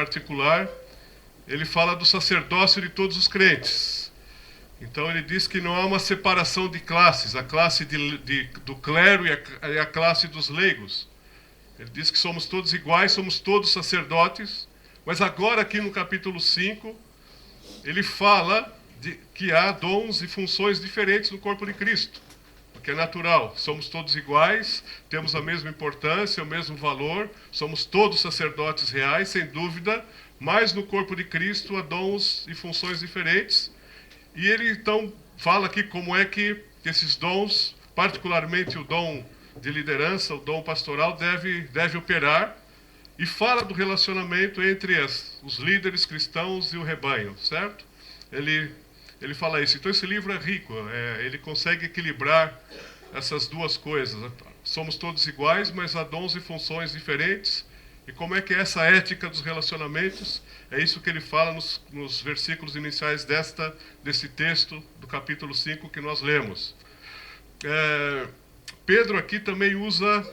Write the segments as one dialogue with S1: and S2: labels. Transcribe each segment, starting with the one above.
S1: particular, ele fala do sacerdócio de todos os crentes. Então ele diz que não há uma separação de classes, a classe do clero e a classe dos leigos. Ele diz que somos todos iguais, somos todos sacerdotes, mas agora aqui no capítulo 5, ele fala que há dons e funções diferentes no corpo de Cristo, porque é natural, somos todos iguais, temos a mesma importância, o mesmo valor, somos todos sacerdotes reais, sem dúvida, mas no corpo de Cristo há dons e funções diferentes. E ele então fala aqui como é que esses dons, particularmente o dom de liderança, o dom pastoral, deve operar, e fala do relacionamento entre os líderes cristãos e o rebanho, certo? Ele fala isso. Então esse livro é rico, ele consegue equilibrar essas duas coisas. Somos todos iguais, mas há dons e funções diferentes. E como é que é essa ética dos relacionamentos? É isso que ele fala nos versículos iniciais desse texto do capítulo 5 que nós lemos. Pedro aqui também usa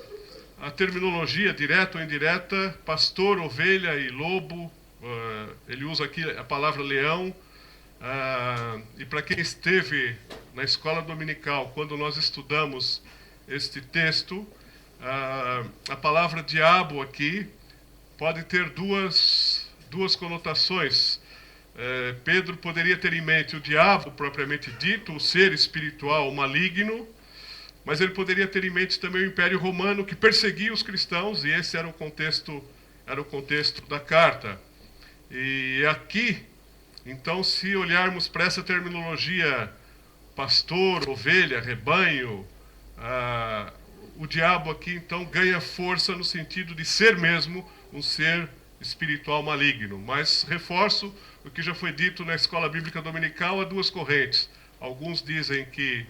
S1: a terminologia direta ou indireta, pastor, ovelha e lobo. Ele usa aqui a palavra leão. E para quem esteve na escola dominical, quando nós estudamos este texto, a palavra diabo aqui pode ter duas conotações. Pedro poderia ter em mente o diabo propriamente dito, o ser espiritual maligno, mas ele poderia ter em mente também o Império Romano, que perseguia os cristãos, e esse era o contexto da carta. E aqui, então, se olharmos para essa terminologia, pastor, ovelha, rebanho, o diabo aqui, então, ganha força no sentido de ser mesmo um ser espiritual maligno. Mas reforço o que já foi dito na escola bíblica dominical, há duas correntes. Alguns dizem que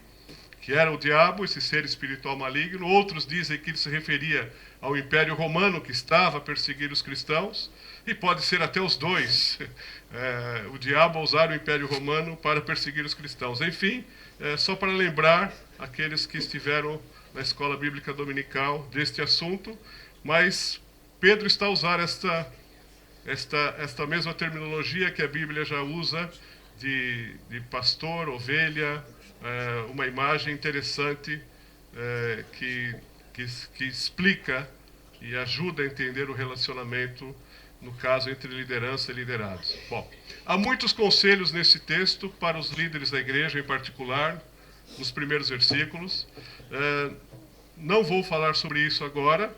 S1: era o diabo, esse ser espiritual maligno. Outros dizem que ele se referia ao Império Romano, que estava a perseguir os cristãos. E pode ser até os dois. O diabo usar o Império Romano para perseguir os cristãos. Enfim, só para lembrar aqueles que estiveram na escola bíblica dominical deste assunto. Mas Pedro está a usar esta mesma terminologia que a Bíblia já usa de pastor, ovelha, uma imagem interessante que explica e ajuda a entender o relacionamento, no caso, entre liderança e liderados. Bom, há muitos conselhos nesse texto para os líderes da igreja, em particular, nos primeiros versículos. Não vou falar sobre isso agora.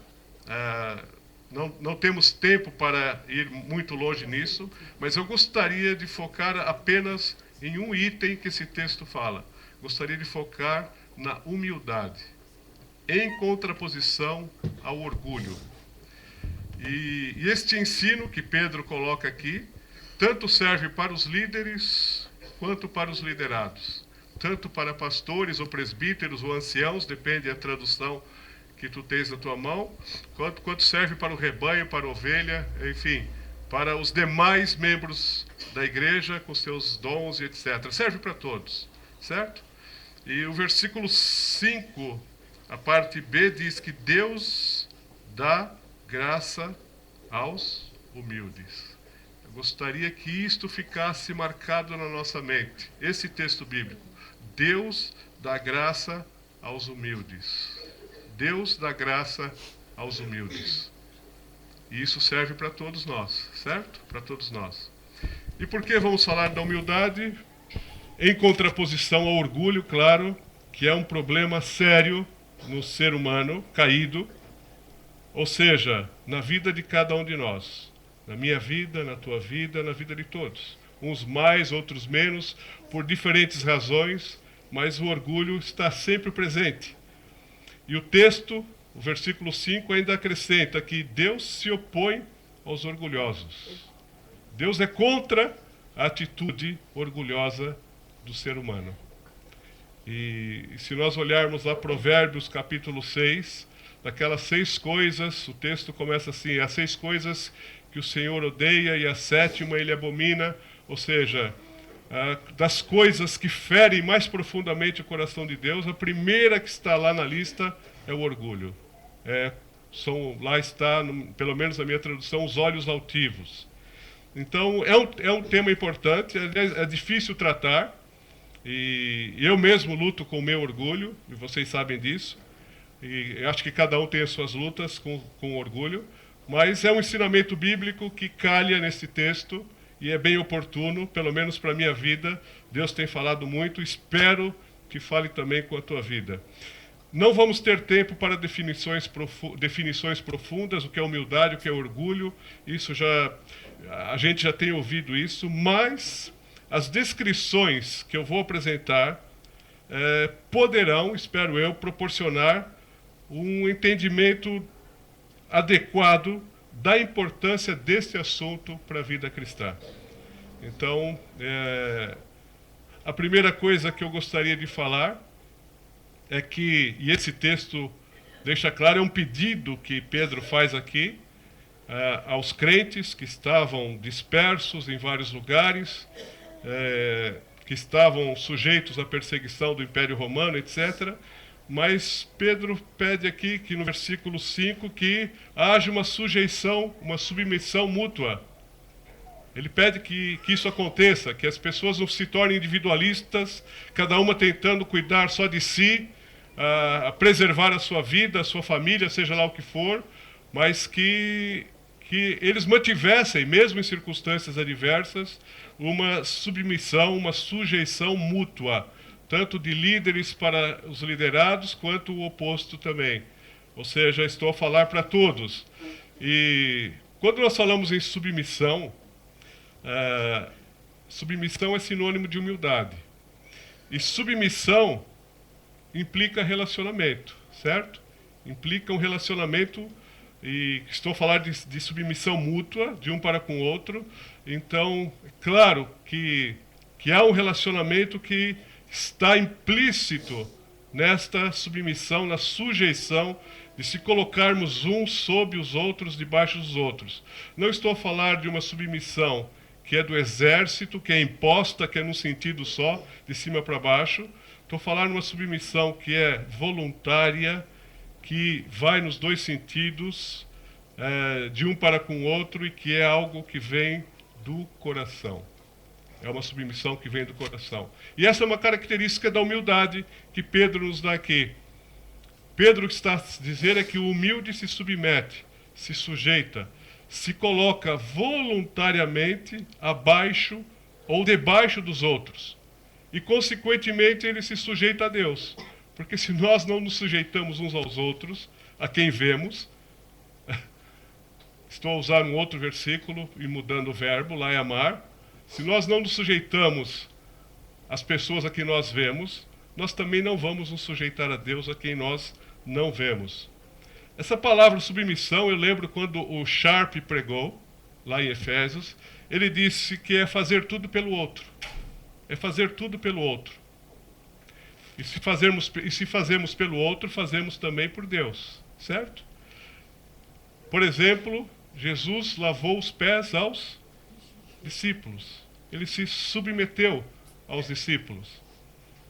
S1: Não temos tempo para ir muito longe nisso, mas eu gostaria de focar apenas em um item que esse texto fala. Gostaria de focar na humildade, em contraposição ao orgulho. E este ensino que Pedro coloca aqui, tanto serve para os líderes quanto para os liderados. Tanto para pastores ou presbíteros ou anciãos, depende da tradução que tu tens na tua mão, quanto serve para o rebanho, para a ovelha, enfim, para os demais membros da igreja com seus dons e etc. Serve para todos, certo? E o versículo 5, a parte B, diz que Deus dá graça aos humildes. Eu gostaria que isto ficasse marcado na nossa mente. Esse texto bíblico. Deus dá graça aos humildes. Deus dá graça aos humildes. E isso serve para todos nós, certo? Para todos nós. E por que vamos falar da humildade? Em contraposição ao orgulho, claro, que é um problema sério no ser humano caído, ou seja, na vida de cada um de nós. Na minha vida, na tua vida, na vida de todos. Uns mais, outros menos, por diferentes razões, mas o orgulho está sempre presente. E o texto, o versículo 5, ainda acrescenta que Deus se opõe aos orgulhosos. Deus é contra a atitude orgulhosa do ser humano. E se nós olharmos lá Provérbios capítulo 6, daquelas 6 coisas, o texto começa assim: as 6 coisas que o Senhor odeia e a 7ª ele abomina, ou seja, das coisas que ferem mais profundamente o coração de Deus, a primeira que está lá na lista é o orgulho. Lá está, pelo menos na minha tradução, os olhos altivos. Então, é um tema importante, é difícil tratar, e eu mesmo luto com o meu orgulho, e vocês sabem disso, e acho que cada um tem as suas lutas com orgulho, mas é um ensinamento bíblico que calha nesse texto, e é bem oportuno, pelo menos para a minha vida. Deus tem falado muito, espero que fale também com a tua vida. Não vamos ter tempo para definições profundas, o que é humildade, o que é orgulho, isso a gente já tem ouvido isso, mas as descrições que eu vou apresentar poderão, espero eu, proporcionar um entendimento adequado da importância deste assunto para a vida cristã. Então, a primeira coisa que eu gostaria de falar é que, e esse texto deixa claro, é um pedido que Pedro faz aqui aos crentes que estavam dispersos em vários lugares, que estavam sujeitos à perseguição do Império Romano, etc. Mas Pedro pede aqui, que no versículo 5, que haja uma sujeição, uma submissão mútua. Ele pede que isso aconteça, que as pessoas não se tornem individualistas, cada uma tentando cuidar só de si, a preservar a sua vida, a sua família, seja lá o que for, mas que eles mantivessem, mesmo em circunstâncias adversas, uma submissão, uma sujeição mútua, tanto de líderes para os liderados, quanto o oposto também. Ou seja, estou a falar para todos. E quando nós falamos em submissão, submissão é sinônimo de humildade. E submissão implica relacionamento, certo? Implica um relacionamento, e estou a falar de submissão mútua, de um para com o outro. Então, claro que há um relacionamento que está implícito nesta submissão, na sujeição, de se colocarmos uns sob os outros, debaixo dos outros. Não estou a falar de uma submissão que é do exército, que é imposta, que é num sentido só, de cima para baixo. Estou a falar de uma submissão que é voluntária, que vai nos dois sentidos, de um para com o outro, e que é algo que vem do coração. É uma submissão que vem do coração. E essa é uma característica da humildade que Pedro nos dá aqui. Pedro está a dizer é que o humilde se submete, se sujeita, se coloca voluntariamente abaixo ou debaixo dos outros. E, consequentemente, ele se sujeita a Deus. Porque se nós não nos sujeitamos uns aos outros, a quem vemos, estou a usar um outro versículo e mudando o verbo, lá é amar. Se nós não nos sujeitamos às pessoas a quem nós vemos, nós também não vamos nos sujeitar a Deus a quem nós não vemos. Essa palavra submissão, eu lembro quando o Sharp pregou, lá em Efésios, ele disse que é fazer tudo pelo outro. É fazer tudo pelo outro. E se fazemos pelo outro, fazemos também por Deus, certo? Por exemplo, Jesus lavou os pés aos discípulos. Ele se submeteu aos discípulos.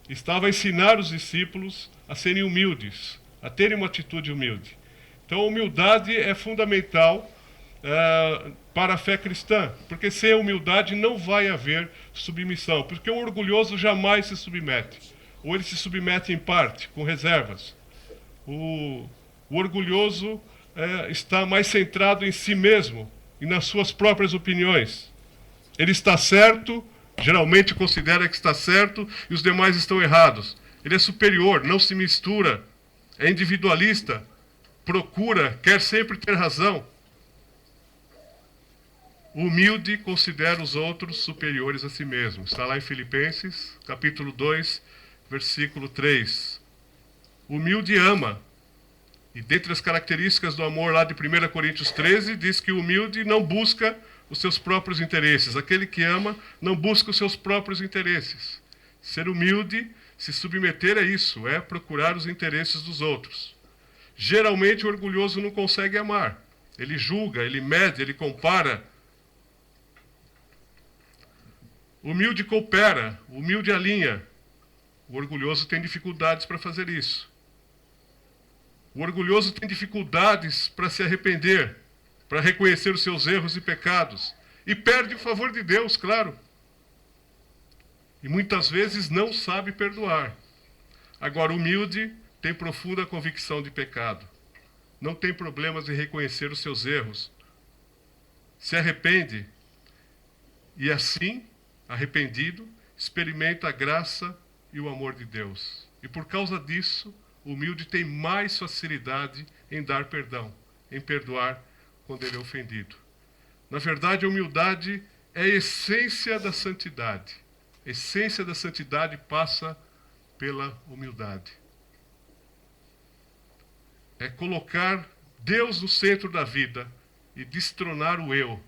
S1: Estava a ensinar os discípulos a serem humildes, a terem uma atitude humilde. Então, a humildade é fundamental para a fé cristã, porque sem a humildade não vai haver submissão, porque o orgulhoso jamais se submete, ou ele se submete em parte, com reservas. O orgulhoso está mais centrado em si mesmo e nas suas próprias opiniões. Ele está certo, geralmente considera que está certo, e os demais estão errados. Ele é superior, não se mistura, é individualista, quer sempre ter razão. O humilde considera os outros superiores a si mesmo. Está lá em Filipenses, capítulo 2, versículo 3. O humilde ama. E dentre as características do amor lá de 1 Coríntios 13, diz que o humilde não busca os seus próprios interesses. Aquele que ama não busca os seus próprios interesses. Ser humilde, se submeter a isso, é procurar os interesses dos outros. Geralmente o orgulhoso não consegue amar. Ele julga, ele mede, ele compara. O humilde coopera, o humilde alinha. O orgulhoso tem dificuldades para fazer isso. O orgulhoso tem dificuldades para se arrepender, para reconhecer os seus erros e pecados. e perde o favor de Deus, claro. E muitas vezes não sabe perdoar. Agora, humilde tem profunda convicção de pecado. Não tem problemas em reconhecer os seus erros. Se arrepende e assim, arrependido, experimenta a graça e o amor de Deus. E por causa disso, o humilde tem mais facilidade em dar perdão, em perdoar quando ele é ofendido. Na verdade, a humildade é a essência da santidade. A essência da santidade passa pela humildade. É colocar Deus no centro da vida e destronar o eu.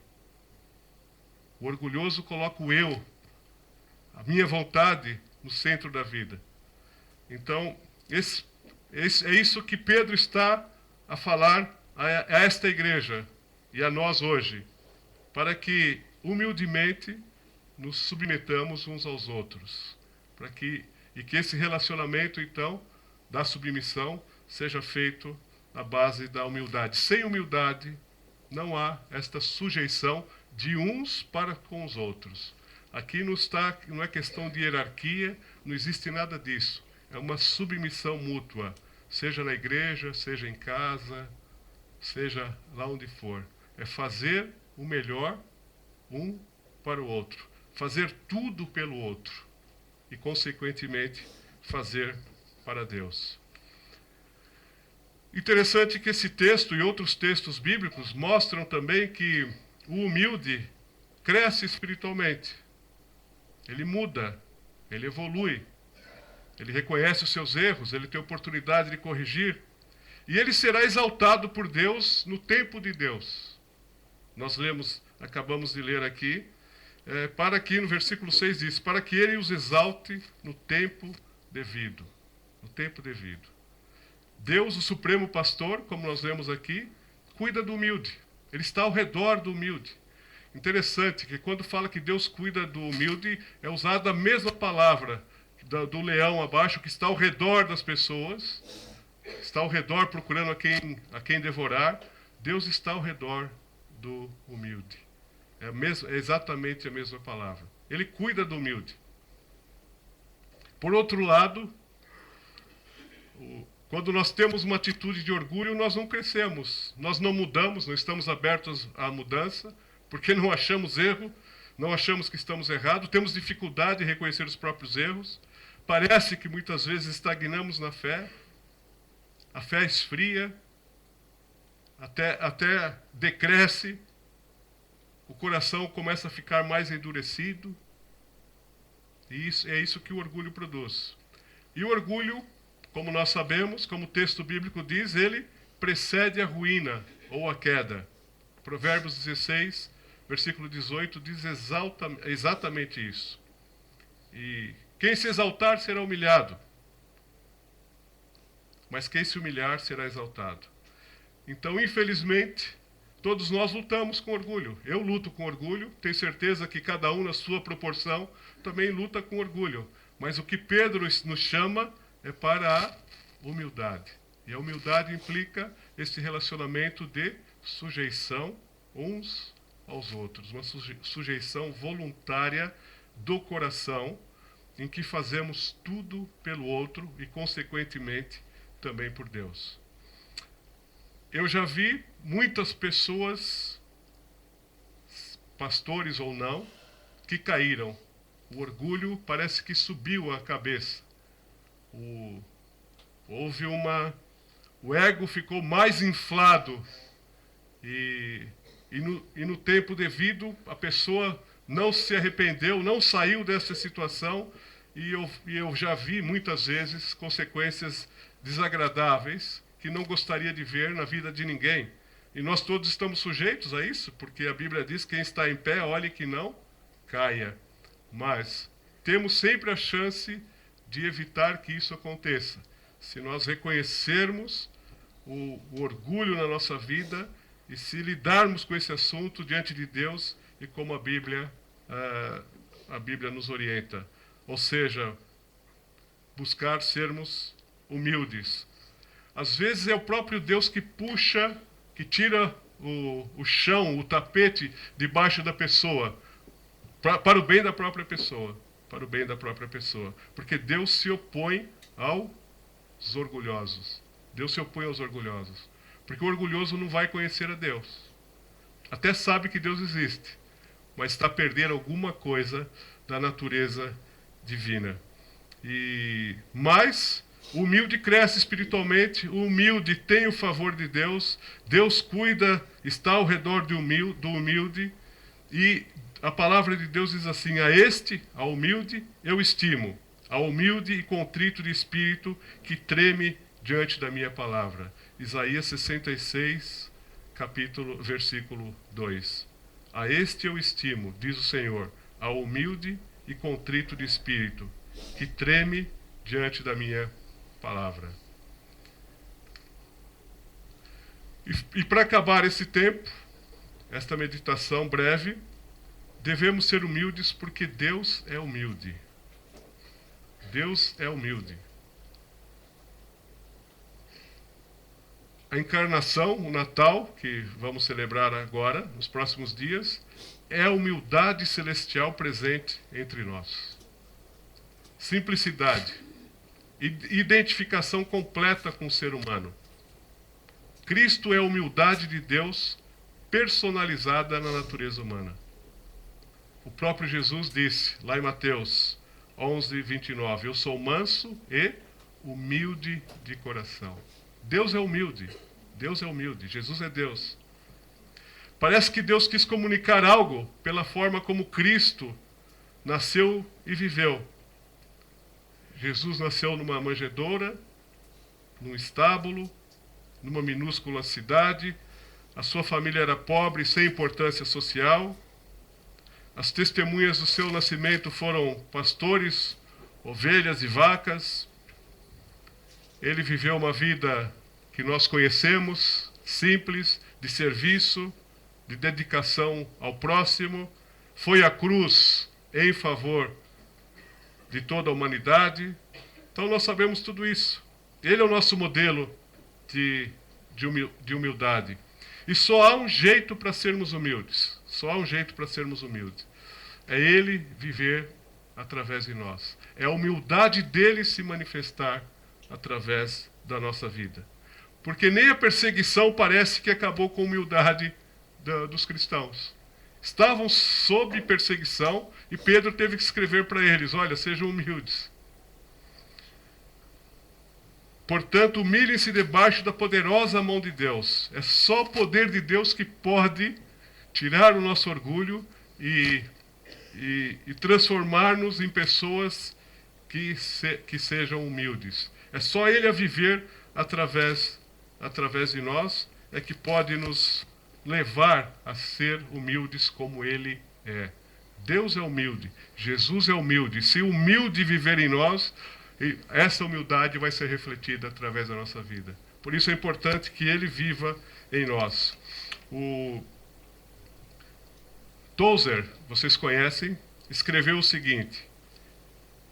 S1: O orgulhoso coloca o eu, a minha vontade, no centro da vida. Então, é isso que Pedro está a falar a esta igreja e a nós hoje, para que humildemente nos submetamos uns aos outros, e que esse relacionamento, então, da submissão, seja feito na base da humildade. Sem humildade, não há esta sujeição de uns para com os outros. Aqui não é questão de hierarquia, não existe nada disso. É uma submissão mútua, seja na igreja, seja em casa, seja lá onde for. É fazer o melhor um para o outro. Fazer tudo pelo outro. E, consequentemente, fazer para Deus. Interessante que esse texto e outros textos bíblicos mostram também que o humilde cresce espiritualmente. Ele muda, ele evolui, ele reconhece os seus erros, ele tem oportunidade de corrigir, e ele será exaltado por Deus no tempo de Deus. Nós acabamos de ler aqui, para que, no versículo 6 diz, para que ele os exalte no tempo devido. No tempo devido. Deus, o supremo pastor, como nós lemos aqui, cuida do humilde. Ele está ao redor do humilde. Interessante que quando fala que Deus cuida do humilde, é usada a mesma palavra do leão abaixo, que está ao redor das pessoas, está ao redor procurando a quem devorar. Deus está ao redor do humilde. É exatamente a mesma palavra. Ele cuida do humilde. Por outro lado, quando nós temos uma atitude de orgulho, nós não crescemos, nós não mudamos, não estamos abertos à mudança, porque não achamos erro, não achamos que estamos errados, temos dificuldade em reconhecer os próprios erros, parece que muitas vezes estagnamos na fé, a fé esfria, até decresce, o coração começa a ficar mais endurecido, e é isso que o orgulho produz. E o orgulho, como nós sabemos, como o texto bíblico diz, ele precede a ruína ou a queda. Provérbios 16, versículo 18, diz exatamente isso. E quem se exaltar será humilhado, mas quem se humilhar será exaltado. Então, infelizmente, todos nós lutamos com orgulho. Eu luto com orgulho, tenho certeza que cada um na sua proporção também luta com orgulho. Mas o que Pedro nos chama é para a humildade. E a humildade implica esse relacionamento de sujeição uns aos outros. Uma sujeição voluntária do coração, em que fazemos tudo pelo outro e, consequentemente, também por Deus. Eu já vi muitas pessoas, pastores ou não, que caíram. O orgulho parece que subiu a cabeça. O ego ficou mais inflado. E no tempo devido, a pessoa não se arrependeu, não saiu dessa situação. E eu já vi muitas vezes consequências desagradáveis que não gostaria de ver na vida de ninguém. E nós todos estamos sujeitos a isso, porque a Bíblia diz que quem está em pé, olhe que não caia. Mas temos sempre a chance de evitar que isso aconteça. Se nós reconhecermos o orgulho na nossa vida e se lidarmos com esse assunto diante de Deus e como a Bíblia nos orienta. Ou seja, buscar sermos humildes. Às vezes é o próprio Deus que puxa, que tira o chão, o tapete debaixo da pessoa, para o bem da própria pessoa. Para o bem da própria pessoa. Porque Deus se opõe aos orgulhosos. Deus se opõe aos orgulhosos. Porque o orgulhoso não vai conhecer a Deus. Até sabe que Deus existe, mas está perdendo alguma coisa da natureza divina. Mas o humilde cresce espiritualmente, o humilde tem o favor de Deus, Deus cuida, está ao redor do humilde, e a palavra de Deus diz assim: ao humilde, eu estimo, ao humilde e contrito de espírito que treme diante da minha palavra. Isaías 66, versículo 2. A este eu estimo, diz o Senhor, ao humilde e contrito de espírito, que treme diante da minha palavra. E para acabar esse tempo, esta meditação breve, devemos ser humildes porque Deus é humilde. Deus é humilde. A encarnação, o Natal, que vamos celebrar agora, nos próximos dias, é a humildade celestial presente entre nós. Simplicidade. Identificação completa com o ser humano. Cristo é a humildade de Deus personalizada na natureza humana. O próprio Jesus disse, lá em Mateus 11, 29, eu sou manso e humilde de coração. Deus é humilde. Deus é humilde. Jesus é Deus. Parece que Deus quis comunicar algo pela forma como Cristo nasceu e viveu. Jesus nasceu numa manjedoura, num estábulo, numa minúscula cidade. A sua família era pobre, sem importância social. As testemunhas do seu nascimento foram pastores, ovelhas e vacas. Ele viveu uma vida que nós conhecemos, simples, de serviço, de dedicação ao próximo. Foi à cruz em favor de toda a humanidade. Então nós sabemos tudo isso. Ele é o nosso modelo de humildade. E só há um jeito para sermos humildes. Só há um jeito para sermos humildes. É Ele viver através de nós. É a humildade dele se manifestar através da nossa vida. Porque nem a perseguição parece que acabou com a humildade dos cristãos. Estavam sob perseguição e Pedro teve que escrever para eles, olha, sejam humildes. Portanto, humilhem-se debaixo da poderosa mão de Deus. É só o poder de Deus que pode tirar o nosso orgulho e transformar-nos em pessoas que sejam humildes. É só Ele a viver através de nós, é que pode nos levar a ser humildes como Ele é. Deus é humilde, Jesus é humilde. Se o humilde viver em nós, essa humildade vai ser refletida através da nossa vida. Por isso é importante que Ele viva em nós. O Tozer, vocês conhecem, escreveu o seguinte: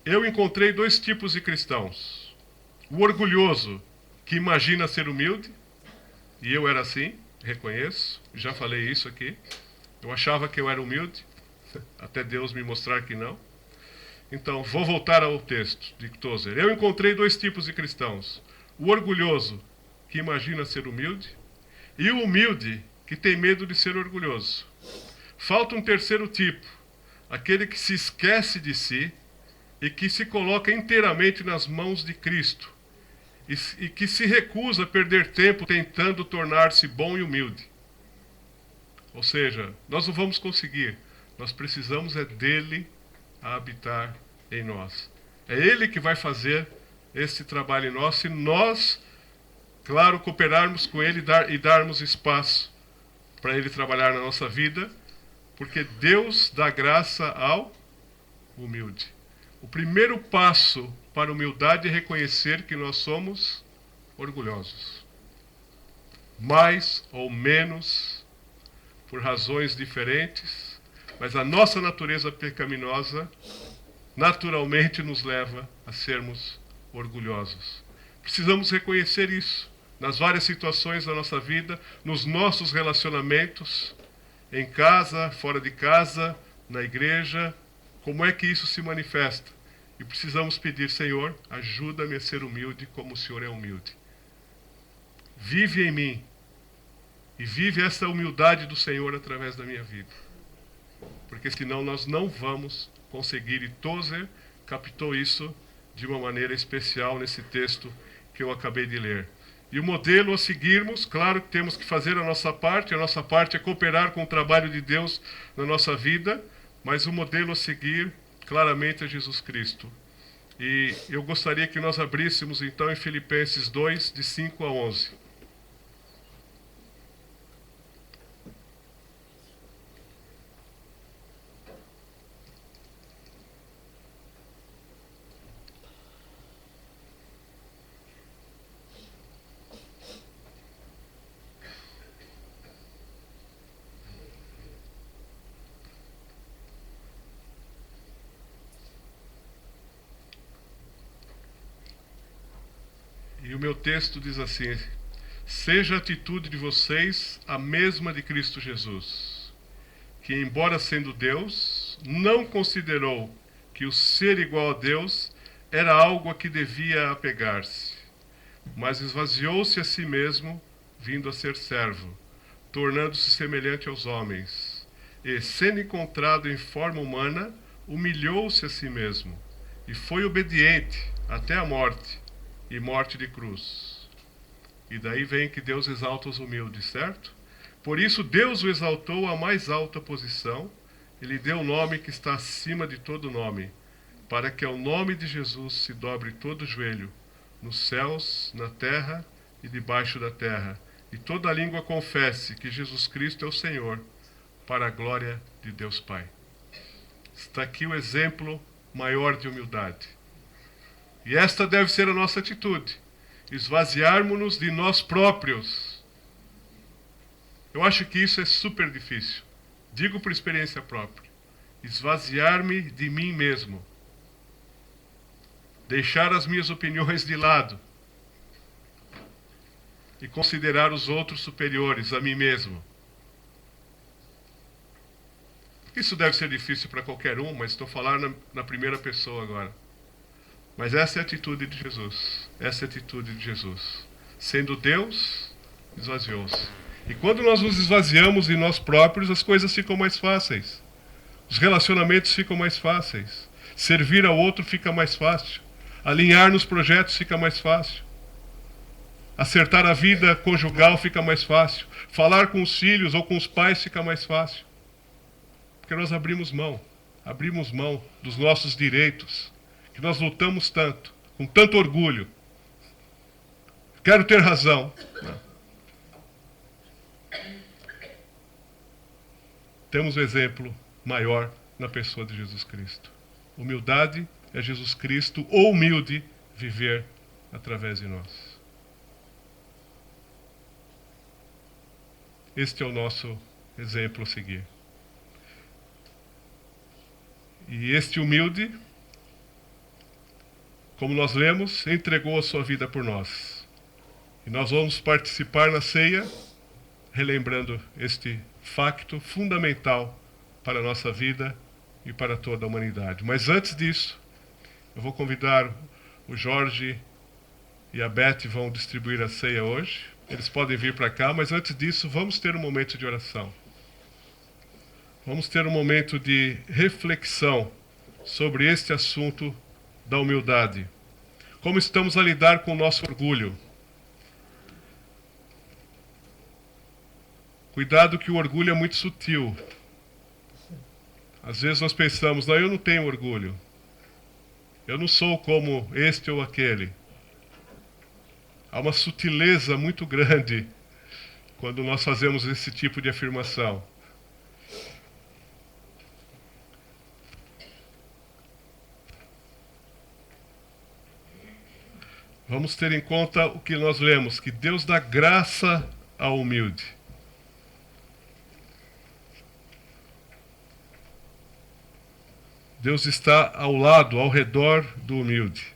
S1: eu encontrei dois tipos de cristãos. O orgulhoso, que imagina ser humilde, e eu era assim, reconheço, já falei isso aqui. Eu achava que eu era humilde, até Deus me mostrar que não. Então, vou voltar ao texto de Tozer. Eu encontrei dois tipos de cristãos. O orgulhoso, que imagina ser humilde, e o humilde, que tem medo de ser orgulhoso. Falta um terceiro tipo, aquele que se esquece de si e que se coloca inteiramente nas mãos de Cristo e que se recusa a perder tempo tentando tornar-se bom e humilde. Ou seja, nós não vamos conseguir, nós precisamos dele a habitar em nós. É Ele que vai fazer esse trabalho em nós, se nós, claro, cooperarmos com Ele e darmos espaço para Ele trabalhar na nossa vida, porque Deus dá graça ao humilde. O primeiro passo para a humildade é reconhecer que nós somos orgulhosos. Mais ou menos, por razões diferentes, mas a nossa natureza pecaminosa naturalmente nos leva a sermos orgulhosos. Precisamos reconhecer isso. nas várias situações da nossa vida, nos nossos relacionamentos, em casa, fora de casa, na igreja. Como é que isso se manifesta? E precisamos pedir: Senhor, ajuda-me a ser humilde como o Senhor é humilde. Vive em mim e vive essa humildade do Senhor através da minha vida. Porque senão nós não vamos conseguir, e Tozer captou isso de uma maneira especial nesse texto que eu acabei de ler. E o modelo a seguirmos, claro que temos que fazer a nossa parte é cooperar com o trabalho de Deus na nossa vida, mas o modelo a seguir claramente é Jesus Cristo. E eu gostaria que nós abríssemos então em Filipenses 2, de 5 a 11. E o meu texto diz assim: seja a atitude de vocês a mesma de Cristo Jesus, que, embora sendo Deus, não considerou que o ser igual a Deus era algo a que devia apegar-se, mas esvaziou-se a si mesmo, vindo a ser servo, tornando-se semelhante aos homens. E, sendo encontrado em forma humana, humilhou-se a si mesmo, e foi obediente até a morte, e morte de cruz. E daí vem que Deus exalta os humildes, certo? Por isso Deus o exaltou à mais alta posição, e lhe deu o nome que está acima de todo nome, para que ao nome de Jesus se dobre todo o joelho, nos céus, na terra e debaixo da terra, e toda língua confesse que Jesus Cristo é o Senhor, para a glória de Deus Pai. Está aqui o exemplo maior de humildade. E esta deve ser a nossa atitude: esvaziarmos-nos de nós próprios. Eu acho que isso é super difícil. Digo por experiência própria. Esvaziar-me de mim mesmo. Deixar as minhas opiniões de lado. E considerar os outros superiores a mim mesmo. Isso deve ser difícil para qualquer um, mas estou falando na primeira pessoa agora. Mas essa é a atitude de Jesus. Essa é a atitude de Jesus. Sendo Deus, esvaziou-se. E quando nós nos esvaziamos de nós próprios, as coisas ficam mais fáceis. Os relacionamentos ficam mais fáceis. Servir ao outro fica mais fácil. Alinhar nos projetos fica mais fácil. Acertar a vida conjugal fica mais fácil. Falar com os filhos ou com os pais fica mais fácil. Porque nós abrimos mão dos nossos direitos, que nós lutamos tanto, com tanto orgulho. Quero ter razão. Não. Temos o exemplo maior na pessoa de Jesus Cristo. Humildade é Jesus Cristo, ou humilde, viver através de nós. Este é o nosso exemplo a seguir. E este humilde, como nós lemos, entregou a sua vida por nós. E nós vamos participar na ceia, relembrando este facto fundamental para a nossa vida e para toda a humanidade. Mas antes disso, eu vou convidar o Jorge e a Beth, vão distribuir a ceia hoje. Eles podem vir para cá, mas antes disso, vamos ter um momento de oração. Vamos ter um momento de reflexão sobre este assunto da humildade. Como estamos a lidar com o nosso orgulho. Cuidado que o orgulho é muito sutil. Às vezes nós pensamos: não, eu não tenho orgulho. Eu não sou como este ou aquele. Há uma sutileza muito grande quando nós fazemos esse tipo de afirmação. Vamos ter em conta o que nós lemos, que Deus dá graça ao humilde. Deus está ao lado, ao redor do humilde.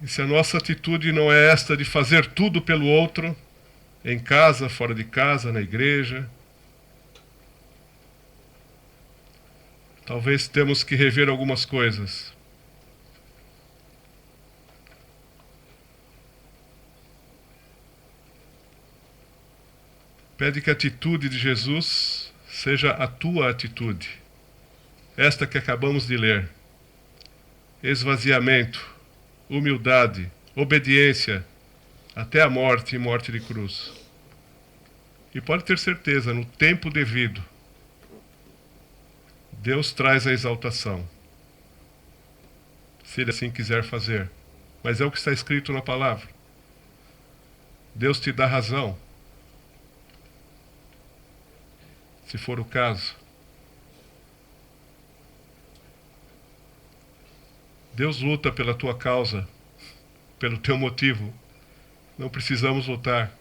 S1: E se a nossa atitude não é esta de fazer tudo pelo outro, em casa, fora de casa, na igreja, talvez temos que rever algumas coisas. Pede que a atitude de Jesus seja a tua atitude. Esta que acabamos de ler. Esvaziamento, humildade, obediência, até a morte e morte de cruz. E pode ter certeza, no tempo devido, Deus traz a exaltação. Se Ele assim quiser fazer. Mas é o que está escrito na palavra. Deus te dá razão. Se for o caso. Deus luta pela tua causa, pelo teu motivo. Não precisamos lutar.